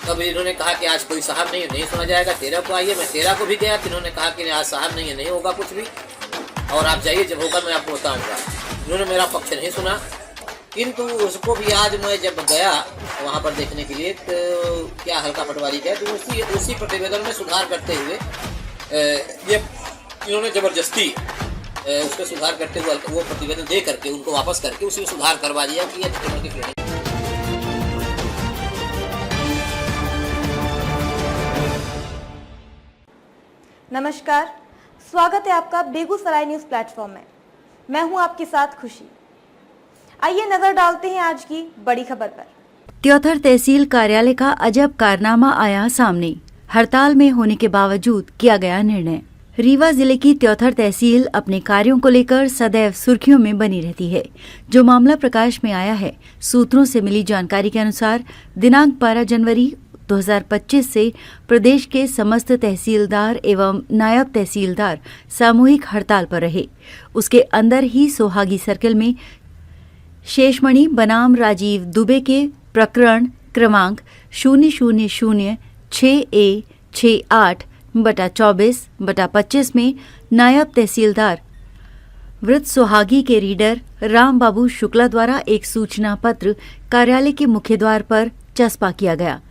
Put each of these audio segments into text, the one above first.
तब इन्होंने कहा कि आज कोई साहब नहीं सुना जाएगा, 13 को आइए। मैं 13 को भी गया तो इन्होंने कहा कि आज साहब नहीं होगा कुछ भी, और आप जाइए, जब होगा मैं आपको बताऊँगा। इन्होंने मेरा पक्ष नहीं सुना, किंतु उसको भी आज मैं जब गया वहाँ पर देखने के लिए तो क्या हल्का पटवारी गया तो उसी प्रतिवेदन में सुधार करते हुए ये इन्होंने ज़बरदस्ती उस पर सुधार करते हुए वो प्रतिवेदन दे करके उनको वापस करके उसी में सुधार करवा दिया कि ये अतिक्रमण की श्रेणी। नमस्कार, स्वागत है आपका बेगूसराय न्यूज़ प्लेटफॉर्म में। मैं हूं आपके साथ खुशी। आइए नजर डालते हैं आज की बड़ी खबर पर। त्योथर तहसील कार्यालय का अजब कारनामा आया सामने। हड़ताल में होने के बावजूद किया गया निर्णय। रीवा जिले की त्योथर तहसील अपने कार्यों को लेकर सदैव सुर्खियों में बनी रहती है। जो मामला प्रकाश में आया है, सूत्रों से मिली जानकारी के अनुसार दिनांक 12 जनवरी 2025 से प्रदेश के समस्त तहसीलदार एवं नायब तहसीलदार सामूहिक हड़ताल पर रहे। उसके अंदर ही सोहागी सर्किल में शेषमणि बनाम राजीव दुबे के प्रकरण क्रमांक 00006A68/24/25 में नायब तहसीलदार वृत्त सोहागी के रीडर राम बाबू शुक्ला द्वारा एक सूचना पत्र कार्यालय के मुख्य द्वार पर चस्पा किया गया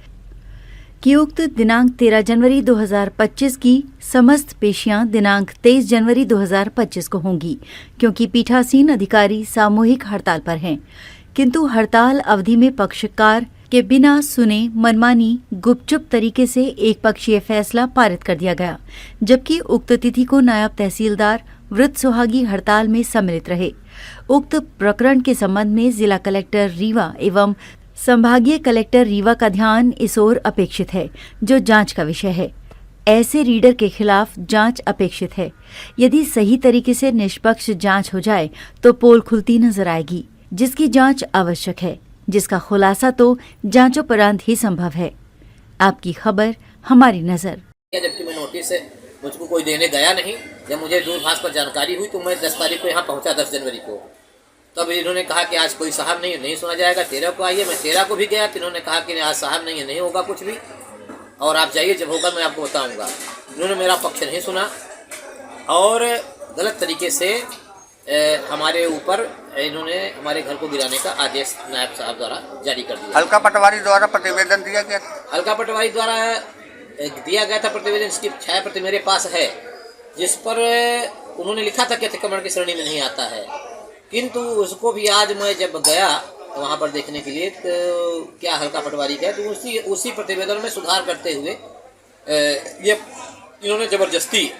कि उक्त दिनांक 13 जनवरी 2025 की समस्त पेशियां दिनांक 23 जनवरी 2025 को होंगी, क्योंकि पीठासीन अधिकारी सामूहिक हड़ताल पर हैं। किंतु हड़ताल अवधि में पक्षकार के बिना सुने मनमानी गुपचुप तरीके से एक पक्षीय फैसला पारित कर दिया गया, जबकि उक्त तिथि को नायब तहसीलदार वृत्त सोहागी हड़ताल में सम्मिलित रहे। उक्त प्रकरण के संबंध में जिला कलेक्टर रीवा एवं संभागीय कलेक्टर रीवा का ध्यान इस ओर अपेक्षित है, जो जांच का विषय है। ऐसे रीडर के खिलाफ जांच अपेक्षित है। यदि सही तरीके से निष्पक्ष जांच हो जाए तो पोल खुलती नजर आएगी, जिसकी जांच आवश्यक है, जिसका खुलासा तो जांचोपरांत ही संभव है। आपकी खबर, हमारी नजर। जबकि मैं नोटिस मुझको कोई देने गया नहीं। जब मुझे दूरभाष पर जानकारी हुई तो मैं 10 तारीख को यहाँ पहुँचा, 10 जनवरी को। तब इन्होंने कहा कि आज कोई साहब नहीं सुना जाएगा, 13 को आइए। मैं 13 को भी गया तो इन्होंने कहा कि आज साहब नहीं होगा कुछ भी, और आप जाइए, जब होगा मैं आपको बताऊंगा। इन्होंने मेरा पक्ष नहीं सुना और गलत तरीके से हमारे ऊपर इन्होंने हमारे घर को गिराने का आदेश नायब साहब द्वारा जारी कर दिया। हल्का पटवारी द्वारा प्रतिवेदन दिया गया। हल्का पटवारी द्वारा दिया गया था प्रतिवेदन, इसकी छायाप्रति मेरे पास है, जिस पर उन्होंने लिखा था कि अतिक्रमण की श्रेणी में नहीं आता है। किंतु उसको भी आज मैं जब गया वहाँ पर देखने के लिए तो क्या हल्का पटवारी गया तो उसी प्रतिवेदन में सुधार करते हुए ये इन्होंने ज़बरदस्ती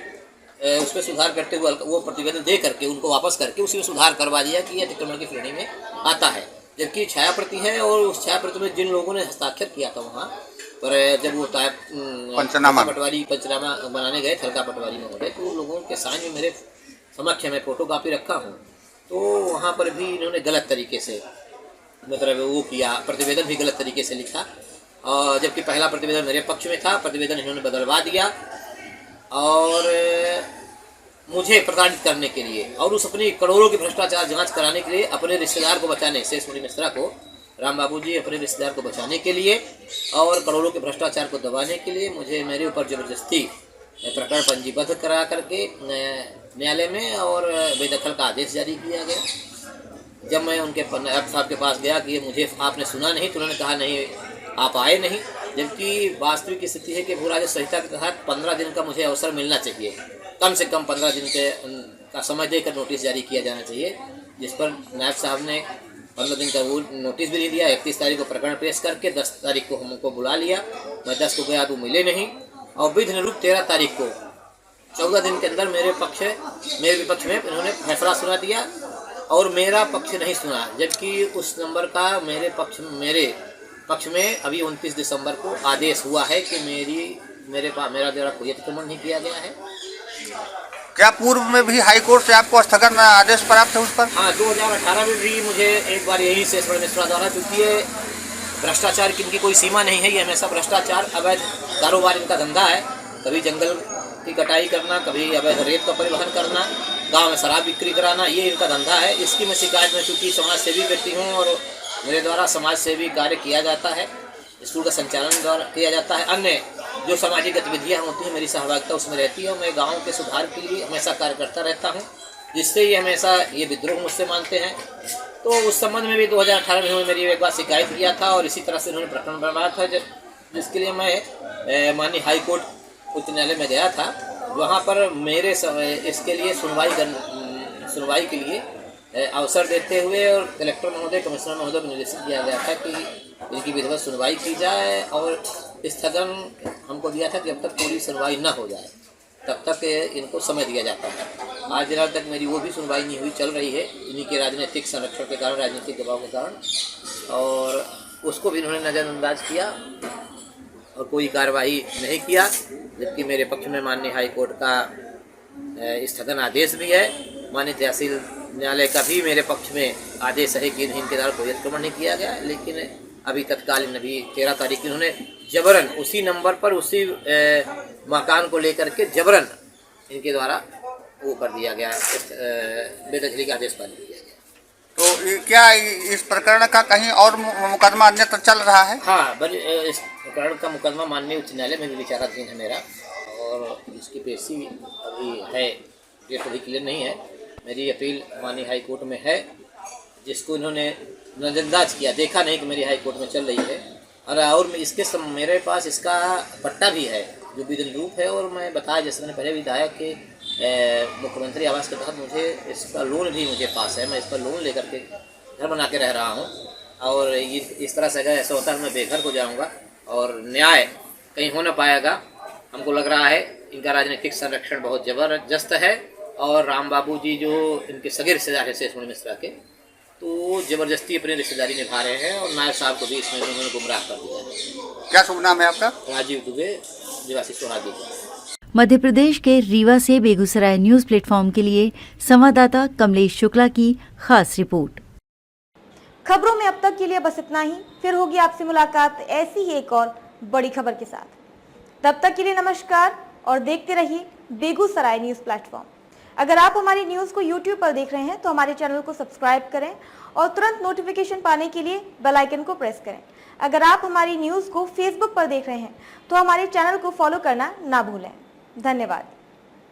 उस पर सुधार करते हुए वो प्रतिवेदन दे करके उनको वापस करके उसी में सुधार करवा दिया कि ये अतिक्रमण की श्रेणी में आता है, जबकि छायाप्रति है। और उस छायाप्रति में जिन लोगों ने हस्ताक्षर किया था वहाँ पर, जब वो पटवारी पंचनामा बनाने गए हल्का पटवारी महोदय, तो लोगों के साइन में मेरे समक्ष में फोटो कापी रखा हूँ, तो वहाँ पर भी इन्होंने गलत तरीके से मतलब वो किया, प्रतिवेदन भी गलत तरीके से लिखा। और जबकि पहला प्रतिवेदन मेरे पक्ष में था, प्रतिवेदन इन्होंने बदलवा दिया और मुझे प्रताड़ित करने के लिए और उस अपनी करोड़ों की भ्रष्टाचार जांच कराने के लिए अपने रिश्तेदार को बचाने, शेषमणि मिश्रा को, राम बाबू जी अपने रिश्तेदार को बचाने के लिए और करोड़ों के भ्रष्टाचार को दबाने के लिए मुझे मेरे ऊपर ज़बरदस्ती प्रकरण पंजीबद्ध करा करके न्यायालय में और बेदखल का आदेश जारी किया गया। जब मैं उनके नायब साहब के पास गया कि मुझे आपने सुना नहीं, तो उन्होंने कहा नहीं आप आए नहीं, जबकि वास्तविक स्थिति है कि भू राजस्व संहिता के तहत 15 दिन का मुझे अवसर मिलना चाहिए, कम से कम 15 दिन का समय देकर नोटिस जारी किया जाना चाहिए, जिस पर नायब साहब ने 15 दिन का वो नोटिस भी नहीं दिया। 31 तारीख को प्रकरण पेश करके 10 तारीख को हमको बुला लिया। मैं 10 को गया तो मिले नहीं, और विधि निरूप 13 तारीख को 14 दिन के अंदर मेरे विपक्ष में इन्होंने फैसला सुना दिया और मेरा पक्ष नहीं सुना, जबकि उस नंबर का मेरे पक्ष में अभी 29 दिसंबर को आदेश हुआ है कि मेरा द्वारा कोई अतिक्रमण नहीं किया गया है। क्या पूर्व में भी हाई कोर्ट से आपको स्थगन आदेश प्राप्त है उस पर? हाँ, 2018 में भी मुझे एक बार यही शेषमणि मिश्रा द्वारा, क्योंकि ये भ्रष्टाचार की इनकी कोई सीमा नहीं है, ये हमेशा भ्रष्टाचार अवैध कारोबार इनका धंधा है। कभी जंगल की कटाई करना, कभी अवैध रेत का परिवहन करना, गांव में शराब बिक्री कराना, ये इनका धंधा है। इसकी मैं शिकायत में, चूँकि समाज सेवी व्यक्ति हूँ और मेरे द्वारा समाज सेवी कार्य किया जाता है, स्कूल का संचालन द्वारा किया जाता है। अन्य जो सामाजिक गतिविधियाँ होती हैं मेरी सहभागिता उसमें रहती है और मैं गाँव के सुधार के लिए हमेशा कार्य करता रहता हूँ, जिससे ये हमेशा ये विद्रोह मुझसे मानते हैं। तो उस संबंध में भी 2018 में उन्होंने मेरी एक बार शिकायत किया था और इसी तरह से उन्होंने प्रकरण बनवाया था, जिसके लिए मैं माननीय हाई कोर्ट उच्च न्यायालय में गया था। वहाँ पर मेरे इसके लिए सुनवाई के लिए अवसर देते हुए और कलेक्टर महोदय, कमिश्नर महोदय को निर्देशित किया गया था कि इनकी विधिवत सुनवाई की जाए और स्थगन हमको दिया था कि जब तक पूरी सुनवाई न हो जाए तब तक इनको समय दिया जाता है। आज दिनों तक मेरी वो भी सुनवाई नहीं हुई, चल रही है इन्हीं के राजनीतिक संरक्षण के कारण, राजनीतिक दबाव के कारण, और उसको भी इन्होंने नज़रअंदाज किया और कोई कार्रवाई नहीं किया। जबकि मेरे पक्ष में माननीय हाई कोर्ट का स्थगन आदेश भी है, माननीय तहसील न्यायालय का भी मेरे पक्ष में आदेश है कि इनके द्वारा कोई अतिक्रमण नहीं किया गया। लेकिन अभी तत्कालीन अभी 13 तारीख की उन्होंने जबरन उसी नंबर पर उसी मकान को लेकर के जबरन इनके द्वारा वो कर दिया गया, बेदखली का आदेश पारित किया गया। तो क्या इस प्रकरण का कहीं और मुकदमा अन्यत्र चल रहा है? हाँ, इस प्रकरण का मुकदमा माननीय उच्च न्यायालय में भी विचाराधीन है मेरा, और इसकी पेशी अभी है, डेट अभी क्लियर नहीं है। मेरी अपील माननीय हाई कोर्ट में है, जिसको इन्होंने नज़रअंदाज किया, देखा नहीं कि मेरी हाई कोर्ट में चल रही है। और इसके मेरे पास इसका पट्टा भी है जो विधिन रूप है, और मैं बताया जैसे मैंने पहले भी बताया कि मुख्यमंत्री आवास के तहत मुझे इसका लोन भी मुझे पास है। मैं इस पर लोन लेकर के घर बना के रह रहा हूँ, और ये इस तरह से अगर ऐसा होता है मैं बेघर हो जाऊँगा और न्याय कहीं हो ना पाएगा। हमको लग रहा है इनका राजनीतिक संरक्षण बहुत ज़बरदस्त है, और राम बाबू जी जो इनके सगे रिश्तेदार हैं शेषमणि मिश्रा के, तो ज़बरदस्ती अपनी रिश्तेदारी निभा रहे हैं, और नायब साहब को भी इसमें उन्होंने गुमराह कर दिया है। क्या शुभ नाम है आपका? राजीव दुबे, निवासी सोहागी। मध्य प्रदेश के रीवा से बेगूसराय न्यूज प्लेटफॉर्म के लिए संवाददाता कमलेश शुक्ला की खास रिपोर्ट। खबरों में अब तक के लिए बस इतना ही। फिर होगी आपसे मुलाकात ऐसी ही एक और बड़ी खबर के साथ। तब तक के लिए नमस्कार और देखते रहिए बेगूसराय न्यूज प्लेटफॉर्म। अगर आप हमारी न्यूज को YouTube पर देख रहे हैं तो हमारे चैनल को सब्सक्राइब करें और तुरंत नोटिफिकेशन पाने के लिए बेल आइकन को प्रेस करें। अगर आप हमारी न्यूज को Facebook पर देख रहे हैं तो हमारे चैनल को फॉलो करना ना भूलें। धन्यवाद।